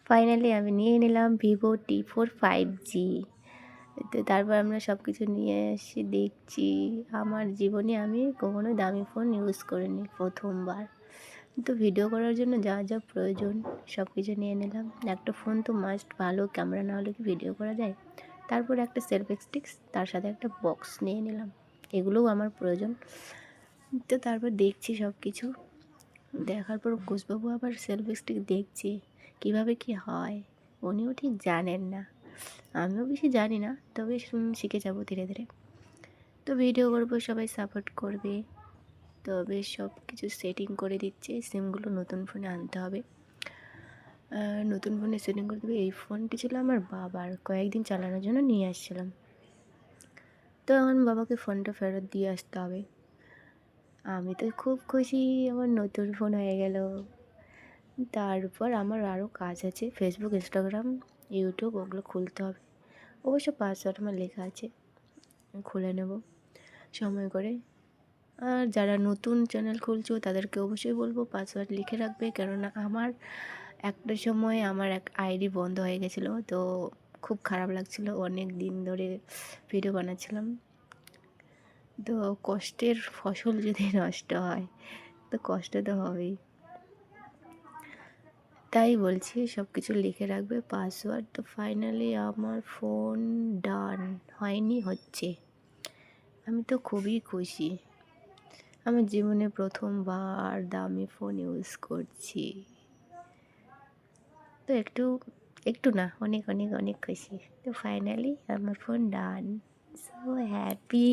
Finally আমি নিয়ে নিলাম Vivo T4 5G। তো তারপর আমরা সব কিছু নিয়ে এসে দেখছি, আমার জীবনে আমি কখনো দামি ফোন ইউজ করিনি, প্রথমবার। তো ভিডিও করার জন্য যা যা প্রয়োজন সব কিছু নিয়ে নিলাম। একটা ফোন তো মাস্ট, ভালো ক্যামেরা না হলে কি ভিডিও করা যায়। তারপর একটা সেলফি স্টিক্স, তার সাথে একটা বক্স নিয়ে নিলাম, এগুলোও আমার প্রয়োজন। তো তারপর দেখছি সব কিছু দেখার পর কুশবাবু আবার সেলফি স্টিক দেখছে কীভাবে কী হয়, উনিও ঠিক জানেন না, আমিও বেশি জানি না, তবে শিখে যাবো ধীরে ধীরে। তো ভিডিও করবো, সবাই সাপোর্ট করবে। তবে সব কিছু সেটিং করে দিচ্ছে, সিমগুলো নতুন ফোনে আনতে হবে, নতুন ফোনে সেটিং করে দেবে। এই ফোনটি ছিল আমার বাবার, কয়েকদিন চালানোর জন্য নিয়ে আসছিলাম। তো এখন বাবাকে ফোনটা ফেরত দিয়ে আসতে হবে। আমি তো খুব খুশি, আমার নতুন ফোন হয়ে গেল। তারপর আমার আরও কাজ আছে, ফেসবুক, ইনস্টাগ্রাম, ইউটিউব, ওগুলো খুলতে হবে। অবশ্য পাসওয়ার্ড আমার লেখা আছে, খুলে নেব সময় করে। আর যারা নতুন চ্যানেল খুলছো তাদেরকে অবশ্যই বলবো পাসওয়ার্ড লিখে রাখবে, কেননা আমার একটা সময় আমার এক আইডি বন্ধ হয়ে গেছিলো, তো খুব খারাপ লাগছিলো, অনেক দিন ধরে ভিডিও বানাচ্ছিলাম। তো কষ্টের ফসল যদি নষ্ট হয় তো কষ্ট তো হবেই, তাই বলছি সব কিছু লিখে রাখবে পাসওয়ার্ড। তো ফাইনালি আমার ফোন ডান হয়নি, হচ্ছে। আমি তো খুবই খুশি, আমার জীবনে প্রথমবার দামি ফোন ইউজ করছি। তো একটু একটু না, অনেক অনেক অনেক খুশি। তো ফাইনালি আমার ফোন ডান, সো হ্যাপি।